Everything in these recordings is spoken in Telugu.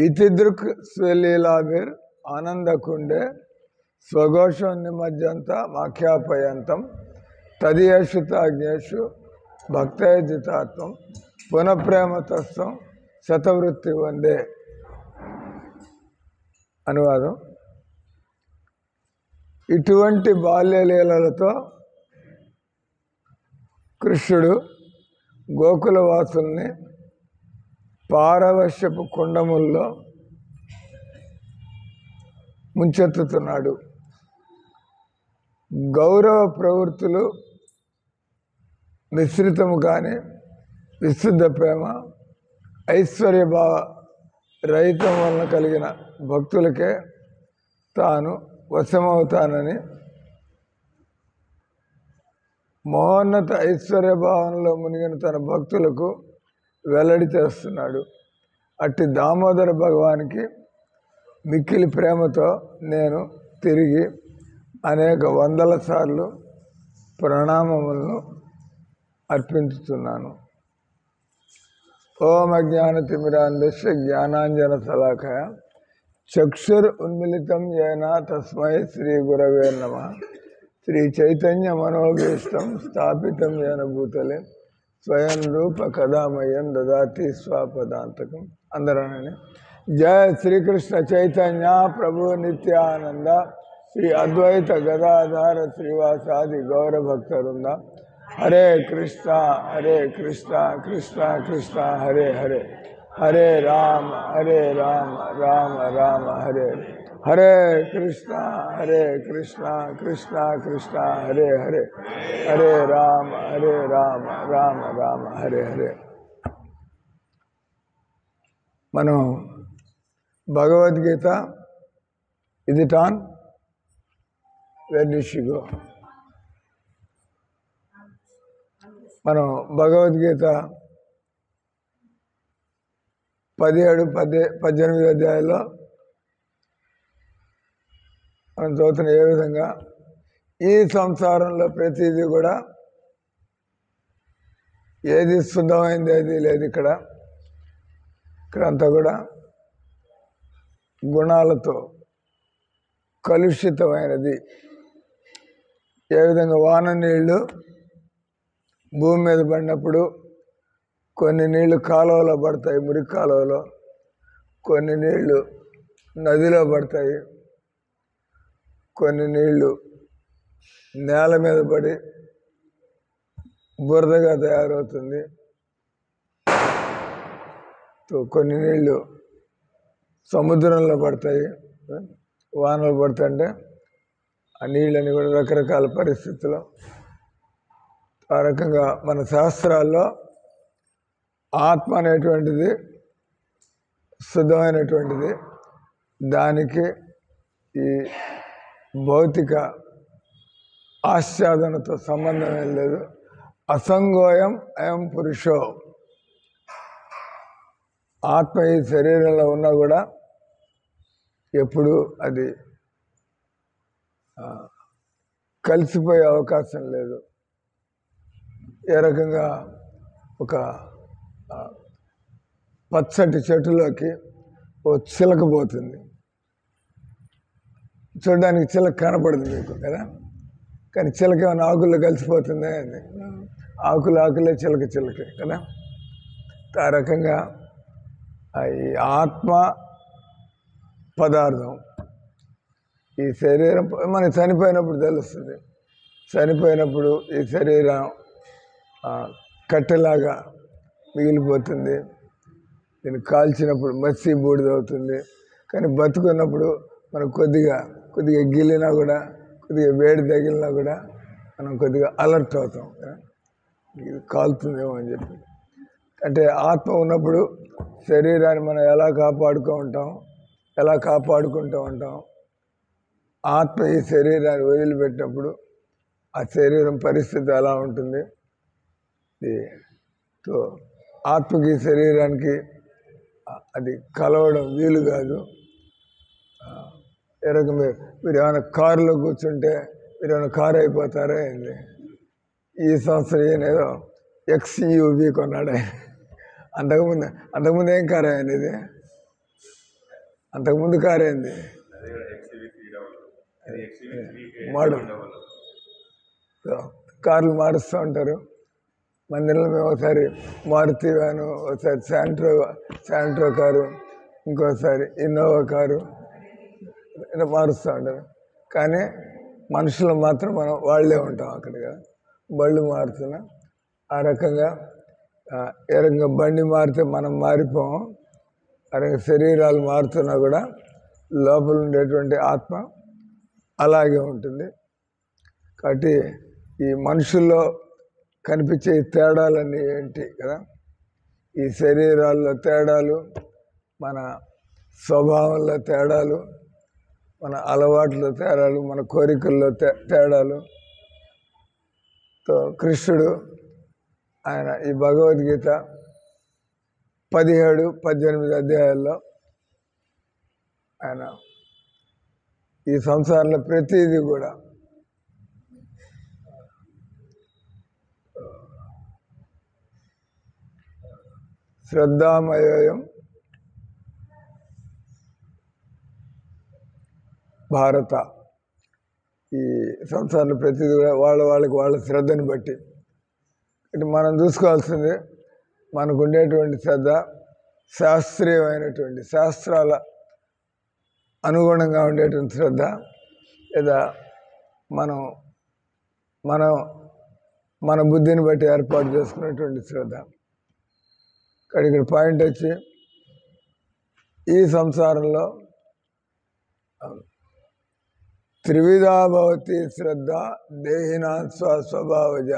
ఇతిదృక్ స్వలీలాభిర్ ఆనందకుండే స్వఘోషం నిమజ్జంత వాక్యాపయంతం తదియేషు తాజ్ఞేషు భక్తయజితాత్వం పునఃప్రేమతత్వం శతవృత్తి వందే. అనువాదం. ఇటువంటి బాల్యలీలలతో కృష్ణుడు గోకులవాసుల్ని పారవశ్యపు కుండముల్లో ముంచెత్తుతున్నాడు. గౌరవ ప్రవృత్తులు మిశ్రితము కానీ విశుద్ధ ప్రేమ ఐశ్వర్యభావ రహితం వలన కలిగిన భక్తులకే తాను వశమవుతానని మహోన్నత ఐశ్వర్యభావంలో మునిగిన తన భక్తులకు వెల్లడి చేస్తున్నాడు. అట్టి దామోదర భగవానికి మిక్కిలి ప్రేమతో నేను తిరిగి అనేక వందల సార్లు ప్రణామములను అర్పించుతున్నాను. ఓం అజ్ఞానతిమిరాంధస్య జ్ఞానాంజన శలాకయ చక్షుర్ ఉన్మిళితం యేన తస్మై శ్రీ గురవే నమః. శ్రీ చైతన్య మనోభీష్టం స్థాపితం యేన భూతలే స్వయం రూప కదామయం దదాతి స్వపదాంతకం. అందరూ జయ శ్రీకృష్ణ చైతన్య ప్రభు నిత్యానంద శ్రీ అద్వైత గదాధార శ్రీవాసాది గౌరభక్త వృంద. హరే కృష్ణ కృష్ణ కృష్ణ హరే హరే, హరే రామ రామ రామ హరే హరే, కృష్ణ కృష్ణ కృష్ణ హరే హరే, హరే రామ రామ రామ హరే హరే. మనం భగవద్గీత ఇది టాన్ వెర్నిషిగో మనం భగవద్గీత 17-18 అధ్యాయాల్లో మనం చదువుతున్న ఏ విధంగా ఈ సంసారంలో ప్రతిదీ కూడా ఏది శుద్ధమైంది ఏది లేదు. ఇక్కడంతా కూడా గుణాలతో కలుషితమైనది. ఏ విధంగా వాన నీళ్లు భూమి మీద పడినప్పుడు కొన్ని నీళ్లు కాలువలో పడతాయి, మురికి కాలువలో, కొన్ని నీళ్లు నదిలో పడతాయి, కొన్ని నీళ్లు నేల మీద పడి బురదగా తయారవుతుంది, కొన్ని నీళ్లు సముద్రంలో పడతాయి. వానలు పడుతుంటే ఆ నీళ్ళని కూడా రకరకాల పరిస్థితుల్లో ఆ రకంగా మన శాస్త్రాల్లో ఆత్మ అనేటువంటిది శుద్ధమైనటువంటిది. దానికి ఈ భౌతిక ఆస్వాదనతో సంబంధం ఏం లేదు. అసంగోయం అయం పురుషో. ఆత్మ ఈ శరీరంలో ఉన్నా కూడా ఎప్పుడు అది కలిసిపోయే అవకాశం లేదు. ఏ రకంగా ఒక పచ్చటి చెట్టులోకి ఓ చిలక పోతుంది, చూడడానికి చిలక కనపడదు మీకు కదా, కానీ చిలక ఏమైనా ఆకుల్లో కలిసిపోతుంది. అది ఆకులే చిలకే కదా. ఆ రకంగా ఈ ఆత్మ పదార్థం ఈ శరీరం మనకి చనిపోయినప్పుడు తెలుస్తుంది. చనిపోయినప్పుడు ఈ శరీరం కట్టెలాగా మిగిలిపోతుంది. దీన్ని కాల్చినప్పుడు మసి బూడిదవుతుంది. కానీ బతుకున్నప్పుడు మనం కొద్దిగా గిల్లినా కూడా, కొద్దిగా వేడి తగిలినా కూడా మనం కొద్దిగా అలర్ట్ అవుతాం, ఇది కాలుతుందేమో అని చెప్పి. అంటే ఆత్మ ఉన్నప్పుడు శరీరాన్ని మనం ఎలా కాపాడుకుంటూ ఉంటాం. ఆత్మ ఈ శరీరాన్ని వదిలిపెట్టినప్పుడు ఆ శరీరం పరిస్థితి ఎలా ఉంటుంది. ఆత్మకి శరీరానికి అది కలవడం వీలు కాదు. ఏ రకమే మీరు ఏమైనా కారులో కూర్చుంటే మీరు ఏమైనా కారు అయిపోతారా ఏంది? ఈ సంవత్సరం ఏదో XUV కొన్నాడు. అంతకుముందు ఏం కారు ఆయన ఇది? అంతకుముందు కారు ఏంది మోడల్. కార్లు మారుస్తూ ఉంటారు. మందిరంలో మేము ఒకసారి మారుతి వ్యాను, ఒకసారి శాంట్రో కారు, ఇంకోసారి ఇన్నోవా కారు ఇలా మారుస్తూ ఉంటారు. కానీ మనుషులు మాత్రం మనం వాళ్ళే ఉంటాం అక్కడిగా. బళ్ళు మారుతున్నా ఆ రకంగా ఏ రకంగా బండి మారితే మనం మారిపోం, ఆ రకంగా శరీరాలు మారుతున్నా కూడా లోపల ఉండేటువంటి ఆత్మ అలాగే ఉంటుంది. కాబట్టి ఈ మనుషుల్లో కనిపించే తేడాలన్నీ ఏంటి కదా, ఈ శరీరాల్లో తేడాలు, మన స్వభావంలో తేడాలు, మన అలవాట్ల తేడాలు, మన కోరికల్లో తేడాలు. కృష్ణుడు ఆయన ఈ భగవద్గీత 17-18 అధ్యాయాల్లో ఆయన ఈ సంసారంలో ప్రతిదీ కూడా శ్రద్ధామయం భారత, ఈ సంసారంలో ప్రతిదీ కూడా వాళ్ళ శ్రద్ధని బట్టి. అంటే మనం చూసుకోవాల్సింది మనకు ఉండేటువంటి శ్రద్ధ శాస్త్రీయమైనటువంటి శాస్త్రాల అనుగుణంగా ఉండేటువంటి శ్రద్ధ, లేదా మనం మన బుద్ధిని బట్టి ఏర్పాటు చేసుకునేటువంటి శ్రద్ధ. ఇక్కడ పాయింట్ వచ్చి ఈ సంసారంలో త్రివిధా భవతి శ్రద్ధ దేహినా స్వభావజ.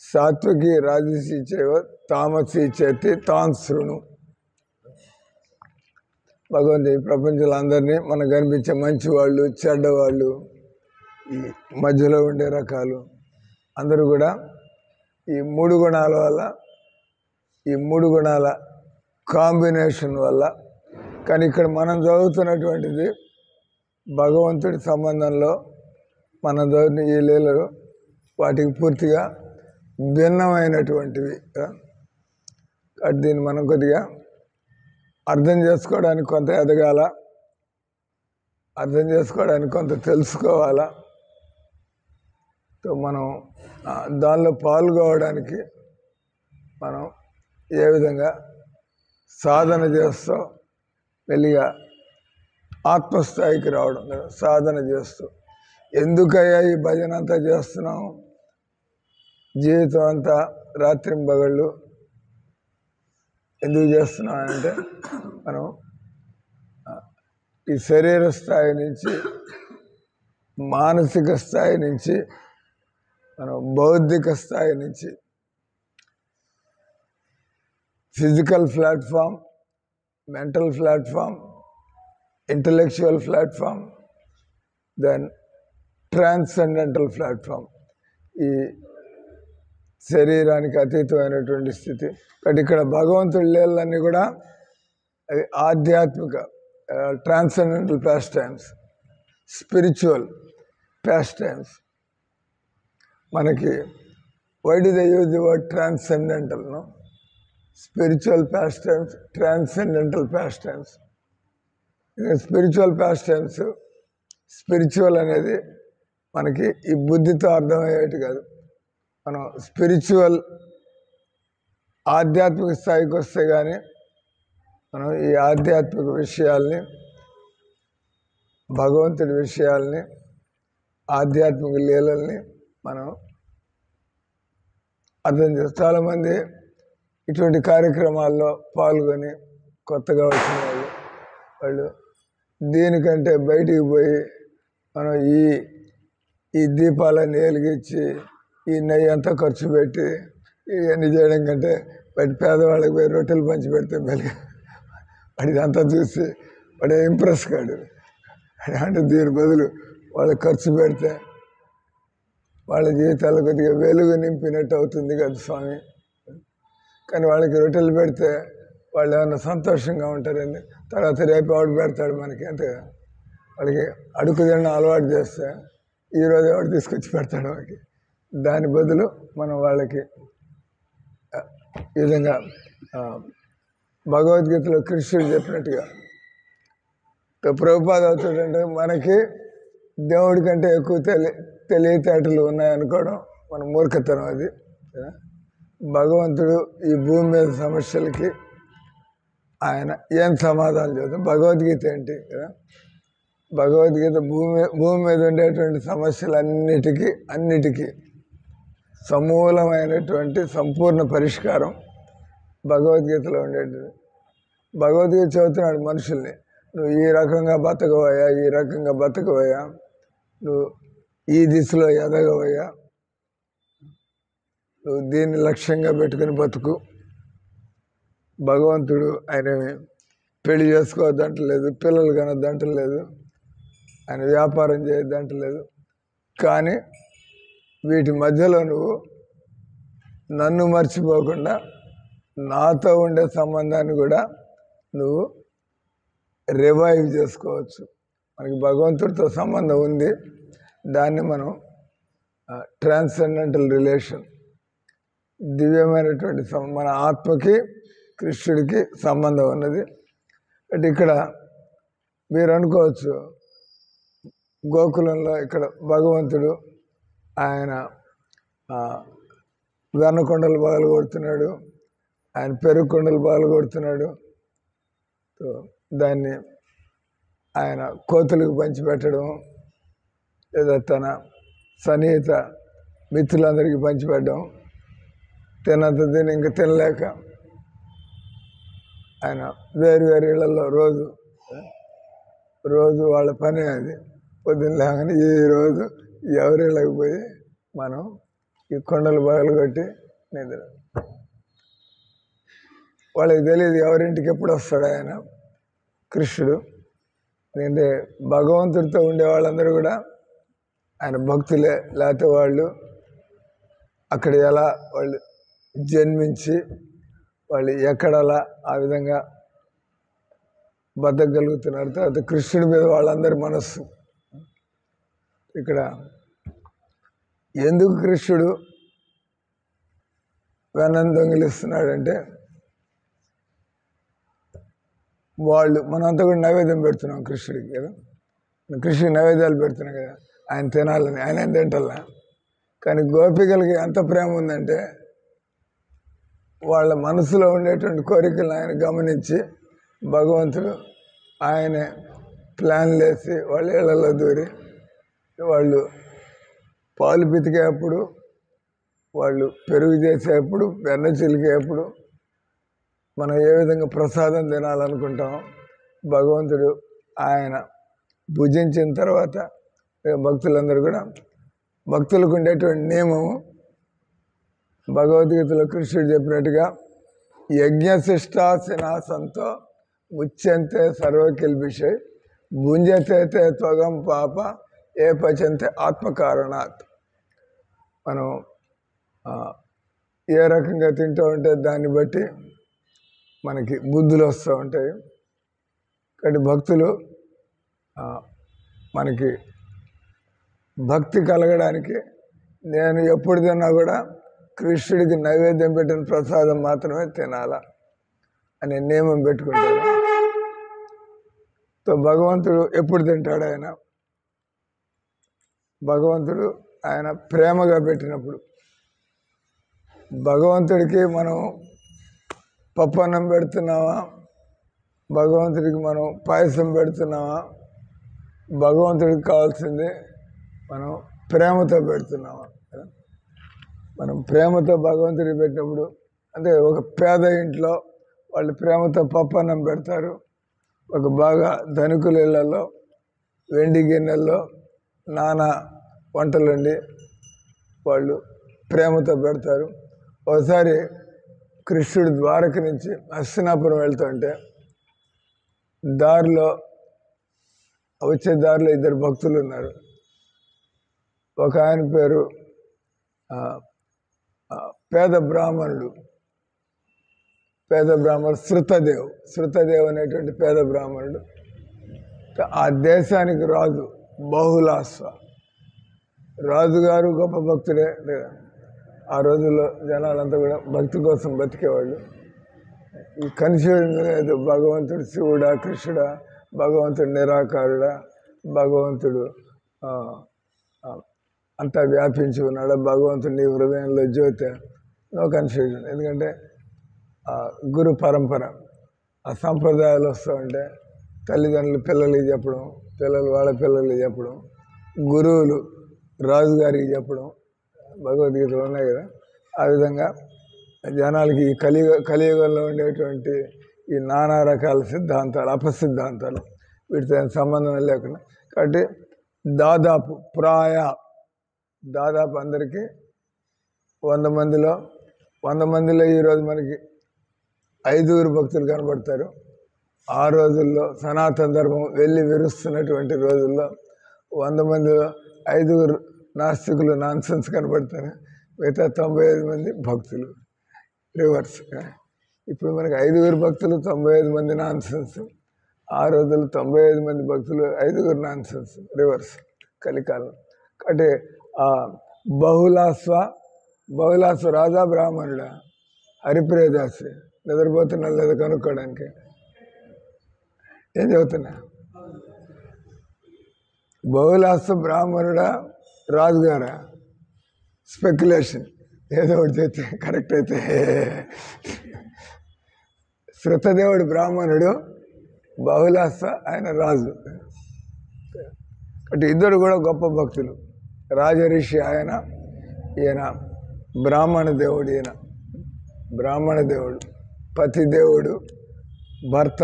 సాత్వికి రాజసి చేవ తామసి చేతి తాన్ శృణు. భగవంతుడి ప్రపంచంలో అందరినీ మనకు కనిపించే మంచివాళ్ళు, చెడ్డవాళ్ళు, ఈ మధ్యలో ఉండే రకాలు అందరూ కూడా ఈ 3 గుణాల వల్ల, ఈ 3 గుణాల కాంబినేషన్ వల్ల. కానీ ఇక్కడ మనం చదువుతున్నటువంటిది భగవంతుడి సంబంధంలో మనం చదివిన ఈ లీలలు వాటికి పూర్తిగా భిన్నమైనటువంటివి. కాబట్టి దీన్ని మనం కొద్దిగా అర్థం చేసుకోవడానికి కొంత ఎదగాల, అర్థం చేసుకోవడానికి కొంత తెలుసుకోవాలా. మనం దానిలో పాల్గొవడానికి మనం ఏ విధంగా సాధన చేస్తూ మెల్లిగా ఆత్మస్థాయికి రావడం కదా, సాధన చేస్తూ. ఎందుకయ్యా ఈ భజన అంతా చేస్తున్నాం, జీవితం అంతా రాత్రింబగళ్ళు ఎందుకు చేస్తున్నాం అంటే, మనం ఈ శరీర స్థాయి నుంచి, మానసిక స్థాయి నుంచి, మనం బౌద్ధిక స్థాయి నుంచి, physical platform, mental platform, intellectual platform, then transcendental platform, ఈ శరీరానికి అతీతమైనటువంటి స్థితి. కాబట్టి ఇక్కడ భగవంతుడి లీలన్నీ కూడా అవి ఆధ్యాత్మిక transcendental pastimes, spiritual pastimes. మనకి why do they use the word transcendental? No, spiritual pastimes, transcendental pastimes. Spiritual pastimes, spiritual అనేది మనకి ఈ బుద్ధితో అర్థమయ్యేటి కాదు. మనం స్పిరిచువల్ ఆధ్యాత్మిక స్థాయికి వస్తే కానీ మనం ఈ ఆధ్యాత్మిక విషయాల్ని, భగవంతుడి విషయాల్ని, ఆధ్యాత్మిక లీలల్ని మనం అర్థం చేస్తాం. చాలామంది ఇటువంటి కార్యక్రమాల్లో పాల్గొని కొత్తగా వచ్చిన వాళ్ళు దీనికంటే బయటికి పోయి మనం ఈ దీపాలన్నీ వెలిగించి ఈ నెయ్యి అంతా ఖర్చు పెట్టి ఇవన్నీ చేయడం కంటే బయట పేదవాళ్ళకి పోయి రొట్టెలు పంచి పెడితే మెల్లిగా వాడికి అంతా చూసి వాడు ఇంప్రెస్ కాడు. అంటే దీని బదులు వాళ్ళకి ఖర్చు పెడితే వాళ్ళ జీవితాల్లో కొద్దిగా వెలుగు నింపినట్టు అవుతుంది కదా స్వామి. కానీ వాళ్ళకి రొట్టెలు పెడితే వాళ్ళు ఏమన్నా సంతోషంగా ఉంటారండి. తర్వాత రేపు ఎవడు పెడతాడు మనకి, అంతే. వాళ్ళకి అడుగు తినడం అలవాటు చేస్తే ఈరోజు ఎవడు తీసుకొచ్చి పెడతాడు వాళ్ళకి. దాని బదులు మనం వాళ్ళకి ఈ విధంగా భగవద్గీతలో కృష్ణుడు చెప్పినట్టుగా ప్రభుపాద అవుతాడంటే మనకి దేవుడి కంటే ఎక్కువ తెలివితేటలు ఉన్నాయనుకోవడం మన మూర్ఖతనం. అది భగవంతుడు ఈ భూమి మీద సమస్యలకి ఆయన ఏం సమాధానం చెబుతాం? భగవద్గీత ఏంటి కదా? భగవద్గీత భూమి మీద ఉండేటువంటి సమస్యలన్నిటికీ సమూలమైనటువంటి సంపూర్ణ పరిష్కారం భగవద్గీతలో ఉండేటిది. భగవద్గీత చదువుతున్నాడు మనుషుల్ని, నువ్వు ఈ రకంగా బతకవయ్యా, ఈ రకంగా బతకవయ్యా, నువ్వు ఈ దిశలో ఎదగవయ్యా, నువ్వు దీన్ని లక్ష్యంగా పెట్టుకుని బతుకు. భగవంతుడు ఆయన పెళ్లి చేసుకోవద్దంటలేదు, పిల్లలు కనొద్దంటలేదు, ఆయన వ్యాపారం చేయొద్దంటలేదు. కానీ వీటి మధ్యలో నువ్వు నన్ను మర్చిపోకుండా నాతో ఉండే సంబంధాన్ని కూడా నువ్వు రివైవ్ చేసుకోవచ్చు. మనకి భగవంతుడితో సంబంధం ఉంది, దాన్ని మనం ట్రాన్సెండెంటల్ రిలేషన్, దివ్యమైనటువంటి మన ఆత్మకి కృష్ణుడికి సంబంధం ఉన్నది. అంటే ఇక్కడ మీరు అనుకోవచ్చు, గోకులంలో ఇక్కడ భగవంతుడు ఆయన వెన్నకొండలు బాగా కొడుతున్నాడు, ఆయన పెరుగు కొండలు బాగా కొడుతున్నాడు, దాన్ని ఆయన కోతులకు పంచిపెట్టడం, లేదా తన సన్నిహిత మిత్రులందరికీ పంచిపెట్టడం, తినంత తిని ఇంకా తినలేక ఆయన వేరు ఇళ్లలో రోజు వాళ్ళ పని అది. పొద్దున్న లేకని ఈరోజు ఎవరిళ్ళకి పోయి మనం ఈ కొండలు బగలు కొట్టి నిద్ర. వాళ్ళకి తెలియదు ఎవరింటికి ఎప్పుడు వస్తాడు ఆయన కృష్ణుడు. ఎందుకంటే భగవంతుడితో ఉండే వాళ్ళందరూ కూడా ఆయన భక్తులే, లేకపోతే వాళ్ళు అక్కడ ఎలా వాళ్ళు జన్మించి వాళ్ళు ఎక్కడలా ఆ విధంగా బతకగలుగుతున్నారు. తర్వాత కృష్ణుడి మీద వాళ్ళందరి మనస్సు. ఇక్కడ ఎందుకు కృష్ణుడు వెన్నం దొంగిలిస్తున్నాడంటే, వాళ్ళు మనంతా కూడా నైవేద్యం పెడుతున్నాం కృష్ణుడికి కదా, కృష్ణుడికి నైవేద్యాలు పెడుతున్నాం కదా, ఆయన తినాలని, ఆయన ఏం తింటల్లా. కానీ గోపికలకి ఎంత ప్రేమ ఉందంటే, వాళ్ళ మనసులో ఉండేటువంటి కోరికలను ఆయన గమనించి భగవంతుడు ఆయనే ప్లాన్లు వేసి వాళ్ళ ఇళ్లలో దూరి వాళ్ళు పాలు పితికేప్పుడు, వాళ్ళు పెరుగు చేసేప్పుడు, వెన్న చిలికేప్పుడు మనం ఏ విధంగా ప్రసాదం తినాలనుకుంటామో భగవంతుడు ఆయన భుజించిన తర్వాత భక్తులందరూ కూడా, భక్తులకు ఉండేటువంటి నియమము భగవద్గీతలో కృష్ణుడు చెప్పినట్టుగా యజ్ఞశిష్టాసనాసంతో ముచ్యంతే సర్వకిల్బిషై భుంజతే త్వగం పాప ఏ పచంతే ఆత్మకారణాత్. మనం ఏ రకంగా తింటూ ఉంటే దాన్ని బట్టి మనకి బుద్ధులు వస్తూ ఉంటాయి. కాబట్టి భక్తులు మనకి భక్తి కలగడానికి నేను ఎప్పుడు తిన్నా కూడా కృష్ణుడికి నైవేద్యం పెట్టిన ప్రసాదం మాత్రమే తినాలా అనే నియమం పెట్టుకుంటాడు. భగవంతుడు ఎప్పుడు తింటాడు? భగవంతుడు ఆయన ప్రేమగా పెట్టినప్పుడు. భగవంతుడికి మనం పప్పన్నం పెడుతున్నావా, భగవంతుడికి మనం పాయసం పెడుతున్నావా, భగవంతుడికి కావాల్సింది మనం ప్రేమతో పెడుతున్నావా? మనం ప్రేమతో భగవంతుడికి పెట్టినప్పుడు, అంటే ఒక పేద ఇంట్లో వాళ్ళు ప్రేమతో పప్పన్నం పెడతారు, ఒక బాగా ధనికుల ఇళ్లలో వెండి గిన్నెల్లో నానా వంటలుండి వాళ్ళు ప్రేమతో పెడతారు. ఒకసారి కృష్ణుడు ద్వారక నుంచి హస్తినాపురం వెళ్తుంటే వచ్చే దారిలో ఇద్దరు భక్తులు ఉన్నారు. ఒక ఆయన పేరు పేద బ్రాహ్మణుడు శృతదేవ్ అనేటువంటి పేద బ్రాహ్మణుడు. ఆ దేశానికి రాజు రాజుగారు గొప్ప భక్తుడే. ఆ రోజుల్లో జనాలంతా కూడా భక్తి కోసం బతికేవాళ్ళు. ఈ కన్ఫ్యూజన్ లేదు, భగవంతుడు శివుడా కృష్ణుడా, భగవంతుడు నిరాకారుడా, భగవంతుడు అంతా వ్యాపించి ఉన్నాడా, భగవంతుడు నీ హృదయంలో జ్యోతి, నో కన్ఫ్యూజన్. ఎందుకంటే గురు పరంపర, ఆ సంప్రదాయాలు వస్తూ ఉంటే తల్లిదండ్రులు పిల్లలకి చెప్పడం, పిల్లలు వాళ్ళ పిల్లలకి చెప్పడం, గురువులు రాజుగారికి చెప్పడం, భగవద్గీతలు ఉన్నాయి కదా. ఆ విధంగా జనాలకి ఈ కలియుగంలో ఉండేటువంటి ఈ నానా రకాల సిద్ధాంతాలు, అపసిద్ధాంతాలు, వీటితో సంబంధం లేకుండా, కాబట్టి దాదాపు అందరికీ 100 మందిలో ఈరోజు మనకి 5 భక్తులు కనబడతారు. ఆ రోజుల్లో సనాతన ధర్మం వెళ్ళి విరుస్తున్నటువంటి రోజుల్లో 100 మందిలో 5 నాస్తికులు నాన్సెన్స్ కనబడతారు, మిగతా 95 మంది భక్తులు. రివర్స్. ఇప్పుడు మనకి 5 భక్తులు 95 మంది నాన్సెన్స్, ఆ రోజుల్లో 95 మంది భక్తులు 5 నాన్సెన్స్, రివర్స్ కలికాలం. కాబట్టి బహుళాస్వ రాజా బ్రాహ్మణుడా హరిప్రియదాసి నిద్రపోతున్నా లేదా కనుక్కోవడానికి ఏం చదువుతున్నా? బహుళాస్వ బ్రాహ్మణుడా రాజుగారా? స్పెక్యులేషన్, ఏదో ఒకటి చేస్తే కరెక్ట్ అయితే. శృతదేవుడు బ్రాహ్మణుడు, బహుళాస్వ ఆయన రాజు. అంటే ఇద్దరు కూడా గొప్ప భక్తులు. రాజరిషి ఆయన, ఈయన బ్రాహ్మణ దేవుడు. ఈయన బ్రాహ్మణ దేవుడు, పతిదేవుడు. భర్త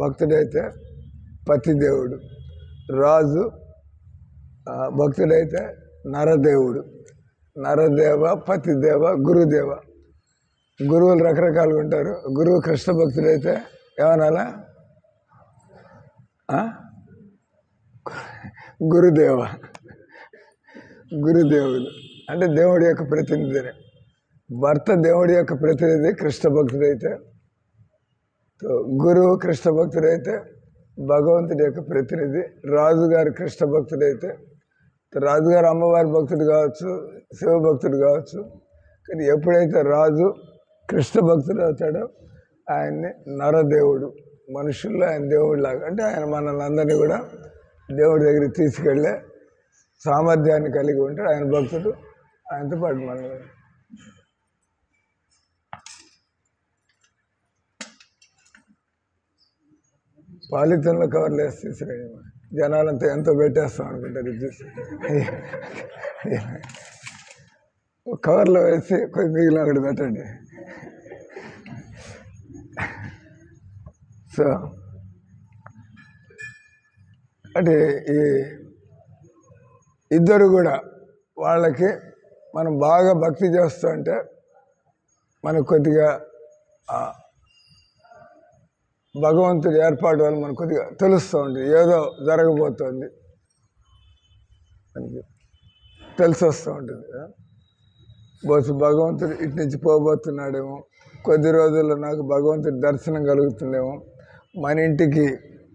భక్తుడైతే పతిదేవుడు, రాజు భక్తుడైతే నరదేవుడు. నరదేవ, పతిదేవ, గురుదేవ. గురువులు రకరకాలుగా ఉంటారు. గురువు కృష్ణ భక్తుడైతే ఏమనాలా? గురుదేవుడు అంటే దేవుడి యొక్క ప్రతినిధిని. భర్త దేవుడి యొక్క ప్రతినిధి కృష్ణ భక్తుడైతే, గురువు కృష్ణ భక్తుడైతే భగవంతుడి యొక్క ప్రతినిధి. రాజుగారు కృష్ణ భక్తుడైతే రాజుగారు అమ్మవారి భక్తుడు కావచ్చు, శివభక్తుడు కావచ్చు. కానీ ఎప్పుడైతే రాజు కృష్ణ భక్తుడు అవుతాడో ఆయన్ని నరదేవుడు, మనుషుల్లో ఆయన దేవుడిలాగా. అంటే ఆయన మనల్ని అందరినీ కూడా దేవుడి దగ్గరికి తీసుకెళ్ళే సామర్థ్యాన్ని కలిగి ఉంటాడు. ఆయన భక్తుడు, ఆయనతో పాటు మనం. పాలితంలో కవర్లు వేసి తీసుకురండి. జనాలంతా ఎంతో పెట్టేస్తాం అనుకుంటారు. చూసి కవర్లో వేసి కొంచెం మిగిలిన ఒకటి పెట్టండి. సో అంటే ఈ ఇద్దరు కూడా వాళ్ళకి మనం బాగా భక్తి చేస్తూ ఉంటే మనకు కొద్దిగా భగవంతుడి ఏర్పాటు వల్ల మనకు కొద్దిగా తెలుస్తూ ఉంటుంది, ఏదో జరగబోతోంది అని తెలిసి వస్తూ ఉంటుంది. బహుశా భగవంతుడు ఇటు నుంచి పోబోతున్నాడేమో, కొద్ది రోజుల్లో నాకు భగవంతుడి దర్శనం కలుగుతుందేమో, మన ఇంటికి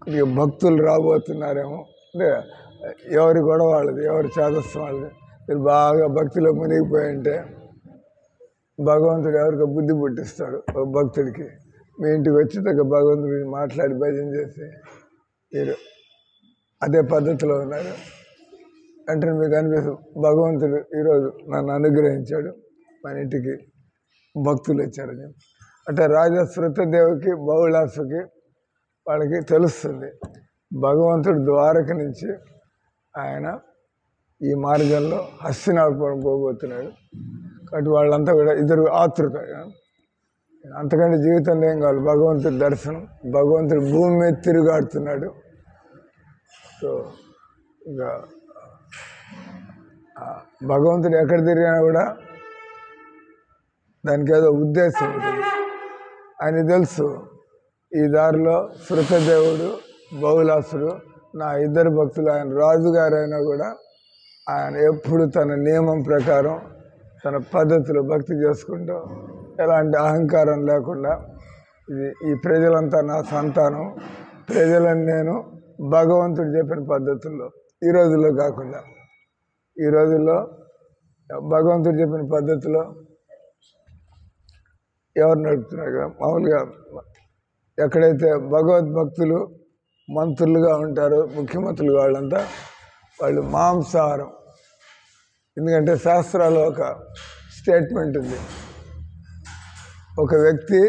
కొద్దిగా భక్తులు రాబోతున్నారేమో. అంటే ఎవరి గొడవ వాళ్ళది, ఎవరి చేదస్తం వాళ్ళది. మీరు బాగా భక్తిలో మునిగిపోయి ఉంటే భగవంతుడు ఎవరికి బుద్ధి పుట్టిస్తాడు. ఒక భక్తుడికి మీ ఇంటికి వచ్చి తగ్గ భగవంతుడిని మాట్లాడి భజన చేసి మీరు అదే పద్ధతిలో ఉన్నారు అంటే మీకు అనిపిస్తుంది భగవంతుడు ఈరోజు నన్ను అనుగ్రహించాడు, మన ఇంటికి భక్తులు వచ్చారని. అంటే రాజా శృతదేవికి బహుళాసుకి వాళ్ళకి తెలుస్తుంది భగవంతుడు ద్వారక నుంచి ఆయన ఈ మార్గంలో హస్తినాపురం పోబోతున్నాడు. కాబట్టి వాళ్ళంతా కూడా ఇద్దరు ఆతృత. అంతకంటే జీవితంలో ఏం కావాలి? భగవంతుడి దర్శనం. భగవంతుడు భూమి మీద తిరుగాడుతున్నాడు. సో ఇంకా భగవంతుడు ఎక్కడ తిరిగినా కూడా దానికి ఏదో ఉద్దేశం ఉంటుంది. ఆయన తెలుసు ఈ దారిలో శృతదేవుడు బహుళాసుడు నా ఇద్దరు భక్తులు. ఆయన రాజుగారైనా కూడా ఆయన ఎప్పుడు తన నియమం ప్రకారం తన పద్ధతిలో భక్తి చేసుకుంటూ ఎలాంటి అహంకారం లేకుండా ఈ ప్రజలంతా నా సంతానం, ప్రజలను నేను భగవంతుడు చెప్పిన పద్ధతుల్లో, ఈ రోజుల్లో కాకుండా, ఈ రోజుల్లో భగవంతుడు చెప్పిన పద్ధతిలో ఎవరు నడుపుతున్నారు కదా. మామూలుగా ఎక్కడైతే భగవద్భక్తులు మంత్రులుగా ఉంటారో ముఖ్యమంత్రులు వాళ్ళంతా వాళ్ళు మాంసాహారం. ఎందుకంటే శాస్త్రాల్లో ఒక స్టేట్మెంట్ ఉంది, ఒక వ్యక్తి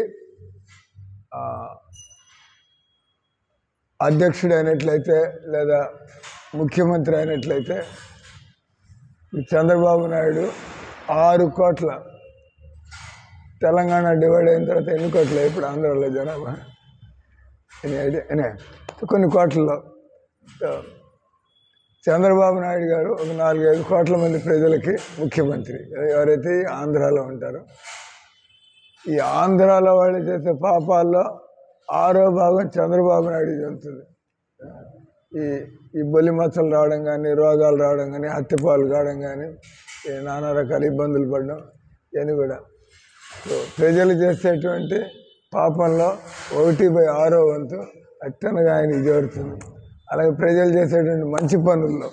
అధ్యక్షుడు అయినట్లయితే లేదా ముఖ్యమంత్రి అయినట్లయితే, చంద్రబాబు నాయుడు 6 కోట్ల, తెలంగాణ డివైడ్ అయిన తర్వాత ఎన్ని కోట్ల ఇప్పుడు ఆంధ్రాలో జనాభా ఎన్ని ఐడియా కొన్ని కోట్లలో చంద్రబాబు నాయుడు గారు ఒక 4-5 కోట్ల మంది ప్రజలకి ముఖ్యమంత్రి. ఎవరైతే ఆంధ్రాలో ఉంటారో, ఈ ఆంధ్రాలో వాళ్ళు చేసే పాపాల్లో 6వ భాగం చంద్రబాబు నాయుడు చెందుతుంది. ఈ బొలి మచ్చలు రావడం కానీ, రోగాలు రావడం కానీ, హత్యపాలు కావడం కానీ, నానా రకాల ఇబ్బందులు పడడం, ఇవన్నీ కూడా ప్రజలు చేసేటువంటి పాపంలో 1/6వ వంతు అట్టనగా ఆయనకి చేరుతుంది. అలాగే ప్రజలు చేసేటువంటి మంచి పనుల్లో,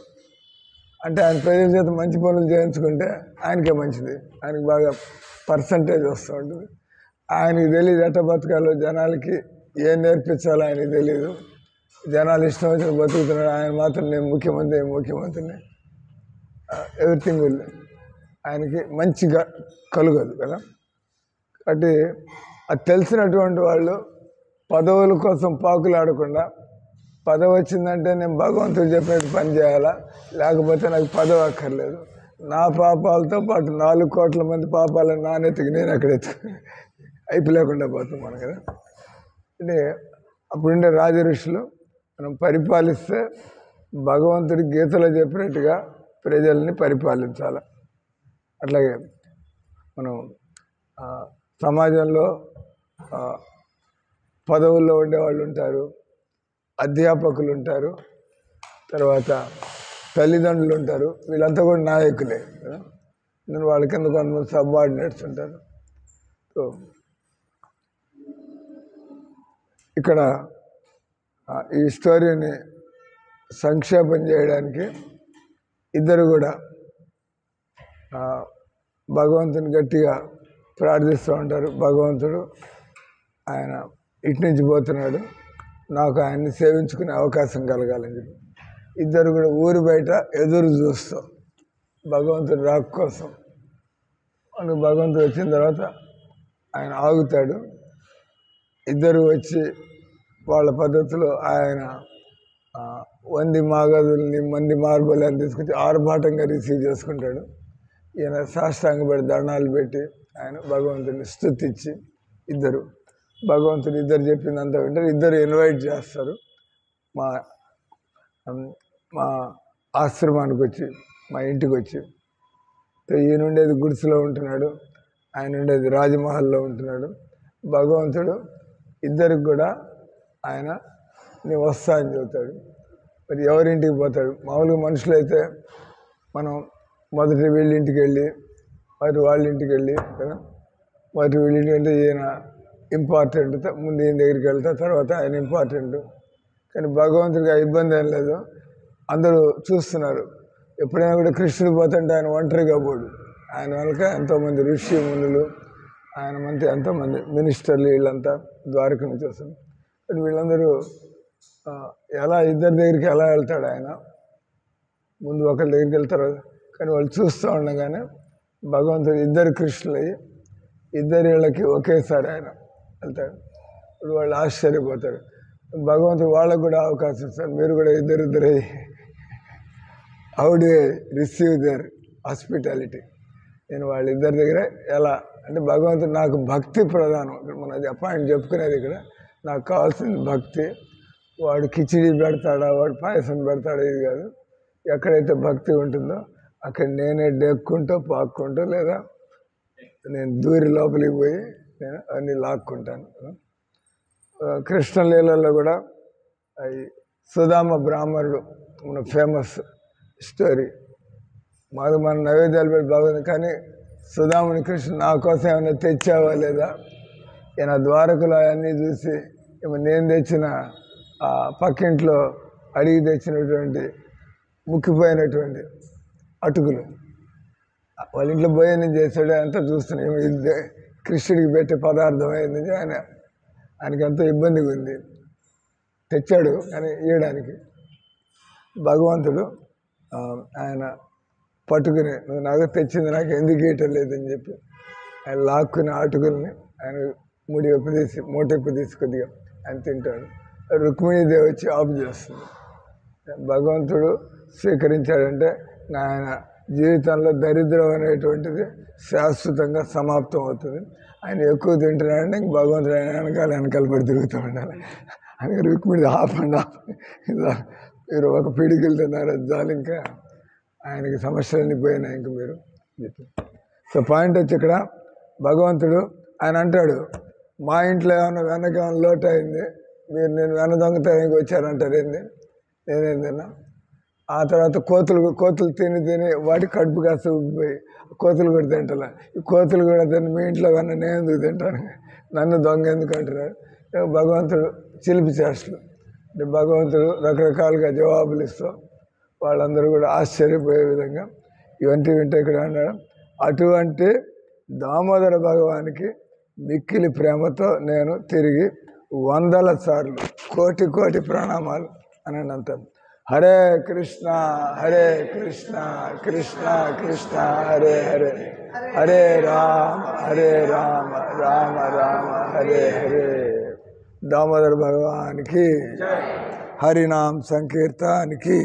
అంటే ఆయన ప్రజల చేత మంచి పనులు చేయించుకుంటే ఆయనకే మంచిది, ఆయనకి బాగా పర్సంటేజ్ వస్తూ ఉంటుంది. ఆయనకి తెలియదు ఎట్ట బతకాలో, జనాలకి ఏం నేర్పించాలో ఆయనకి తెలియదు. జనాలు ఇష్టం వచ్చిన బతుకుతున్నాడు, ఆయన మాత్రం నేను ముఖ్యమంత్రిని, ఎవ్రీథింగ్ విల్ ఆయనకి మంచిగా కలుగదు కదా. కాబట్టి అది తెలిసినటువంటి వాళ్ళు పదవుల కోసం పాకులాడకుండా, పదవి వచ్చిందంటే నేను భగవంతుడు చెప్పినట్టు పని చేయాలా, లేకపోతే నాకు పదవి అక్కర్లేదు, నా పాపాలతో పాటు 4 కోట్ల మంది పాపాలను నానెత్తికి నేను అక్కడ అయిపోలేకుండా పోతాం మనం కదా. అంటే అప్పుడుండే రాజఋషులు మనం పరిపాలిస్తే భగవంతుడి గీతలో చెప్పినట్టుగా ప్రజల్ని పరిపాలించాలి. అట్లాగే మనం సమాజంలో పదవుల్లో ఉండేవాళ్ళు ఉంటారు, అధ్యాపకులు ఉంటారు, తర్వాత తల్లిదండ్రులు ఉంటారు, వీళ్ళంతా కూడా నాయకులే కదా. నేను వాళ్ళ కింద కొంతమంది సబార్డినేట్స్ ఉంటారు. సో ఇక్కడ ఈ స్టోరీని సంక్షేపం చేయడానికి ఇద్దరు కూడా భగవంతుని గట్టిగా ప్రార్థిస్తూ ఉంటారు. భగవంతుడు ఆయన ఇటు నుంచి పోతున్నాడు, నాకు ఆయన్ని సేవించుకునే అవకాశం కలగాలని చెప్పి ఇద్దరు కూడా ఊరి బయట ఎదురు చూస్తాం భగవంతుడు రాక కోసం. మనకు భగవంతుడు వచ్చిన తర్వాత ఆయన ఆగుతాడు. ఇద్దరు వచ్చి వాళ్ళ పద్ధతిలో ఆయన 100 మాగదుల్ని మంది మార్బల్ని తీసుకొచ్చి ఆర్భాటంగా రిసీవ్ చేసుకుంటాడు. ఈయన సాష్టాంగపడి దండాలు పెట్టి ఆయన భగవంతుడిని స్తుతించి భగవంతుడు ఇద్దరు చెప్పిందంతా వింటారు. ఇద్దరు ఇన్వైట్ చేస్తారు మా ఆశ్రమానికి వచ్చి, మా ఇంటికి వచ్చి. ఈయన ఉండేది గుడిసెలో ఉంటున్నాడు, ఆయన ఉండేది రాజమహల్లో ఉంటున్నాడు. భగవంతుడు ఇద్దరికి కూడా ఆయన నేను వస్తా అని చెబుతాడు. మరి ఎవరింటికి పోతాడు? మామూలుగా మనుషులైతే మనం మొదట వీళ్ళింటికి వెళ్ళి వాళ్ళ ఇంటికి వెళ్ళి కదా, వీళ్ళింటికి అంటే ఈయన ఇంపార్టెంట్, ముందు ఈయన దగ్గరికి వెళ్తా, తర్వాత ఆయన ఇంపార్టెంట్. కానీ భగవంతుడికి ఆ ఇబ్బంది ఏం లేదు, అందరూ చూస్తున్నారు. ఎప్పుడైనా కూడా కృష్ణుడు పోతుంటే ఆయన ఒంటరిగా పోడు, ఆయన వెనక ఎంతోమంది ఋషి మునులు, ఆయన మంత్రి ఎంతోమంది మినిస్టర్లు, వీళ్ళంతా ద్వారకను చూస్తారు. కానీ వీళ్ళందరూ ఎలా ఇద్దరి దగ్గరికి ఎలా వెళ్తాడు ఆయన? ముందు ఒకరి దగ్గరికి వెళ్తారు, కానీ వాళ్ళు చూస్తూ ఉండగానే భగవంతుడు ఇద్దరు కృష్ణులు అయ్యి ఇద్దరి వీళ్ళకి ఒకేసారి ఆయన వెళ్తాడు. ఇప్పుడు వాళ్ళు ఆశ్చర్యపోతారు. భగవంతుడు వాళ్ళకు కూడా అవకాశం ఇస్తారు, మీరు కూడా ఇద్దరు how do receive their hospitality. నేను వాళ్ళిద్దరి దగ్గర ఎలా అంటే, భగవంతుడు నాకు భక్తి ప్రధానం. మనం అది పాయింట్ చెప్పుకునేది ఇక్కడ, నాకు కావాల్సింది భక్తి. వాడు కిచిడి పెడతాడా, వాడు పాయసం పెడతాడా, ఇది కాదు. ఎక్కడైతే భక్తి ఉంటుందో అక్కడ నేనే డెక్కుంటూ పాక్కుంటూ, లేదా నేను దూరి లోపలికి పోయి నేను అన్నీ లాక్కుంటాను. కృష్ణలీలలో కూడా ఈ సుధామ బ్రాహ్మణుడు మన ఫేమస్ స్టోరీ. మన నైవేద్యాలు పెట్టి బాగుంది, కానీ సుధాముని కృష్ణ నా కోసం ఏమైనా తెచ్చావా లేదా? ఈయన ద్వారకలో అవన్నీ చూసి నేను తెచ్చిన పక్కింట్లో అడిగి తెచ్చినటువంటి ముక్కిపోయినటువంటి అటుకులు వాళ్ళ ఇంట్లో భోజనం చేశాడు అంతా చూస్తున్నాం. ఇది కృష్ణుడికి పెట్టే పదార్థం అయింది. ఆయనకి ఎంతో ఇబ్బందిగా ఉంది. తెచ్చాడు కానీ ఇవ్వడానికి. భగవంతుడు ఆయన పట్టుకుని, నువ్వు నాకు తెచ్చింది నాకు ఎందుకు ఇవ్వటం లేదని చెప్పి ఆయన లాక్కుని ఆటుకుల్ని ఆయన మూటెప్పు తీసి కొద్దిగా ఆయన తింటాడు. రుక్మిణీదేవి వచ్చి ఆపు చేస్తుంది. భగవంతుడు స్వీకరించాడంటే ఆయన జీవితంలో దరిద్రం అనేటువంటిది శాశ్వతంగా సమాప్తం అవుతుంది. ఆయన ఎక్కువ తింటున్నాడంటే ఇంక భగవంతుడు ఆయన వెనకాల పడి తిరుగుతూ ఉండాలి. అందుకే రుక్మిణి ఆపండి మీరు ఒక పిడికిలు తిన్నారు చాలు, ఇంకా ఆయనకి సమస్యలన్నీ పోయినాయి ఇంక మీరు చెప్పి. సో పాయింట్ వచ్చి ఇక్కడ భగవంతుడు ఆయన అంటాడు, మా ఇంట్లో ఏమైనా వెనకేమైనా లోటు అయింది, మీరు నేను వెన దొంగతనానికి వచ్చారంటారు ఏంది, నేనేం తిన్నా. ఆ తర్వాత కోతులు తిని వాటి కడుపు కాస్త ఉబ్బిపోయి కోతులు కూడా తింటలే. ఈ కోతులు కూడా తిని మీ ఇంట్లో కన్నా నేను ఎందుకు తింటాను, నన్ను దొంగ ఎందుకు అంటున్నారు. భగవంతుడు చిలిపి చేష్టలు అంటే భగవంతుడు రకరకాలుగా జవాబులు ఇస్తూ వాళ్ళందరూ కూడా ఆశ్చర్యపోయే విధంగా ఇవన్నీ వింటే ఇక్కడ అన్నాడు, అటువంటి దామోదర భగవానికి మిక్కిలి ప్రేమతో నేను తిరిగి 100 సార్లు కోటి ప్రణామాలు అని అంటాను. హరే కృష్ణ కృష్ణ కృష్ణ హరే హరే, హరే రామ రామ రామ హరే హరే. దామోదర భగవానికి, హరినామ్ సంకీర్తనికి.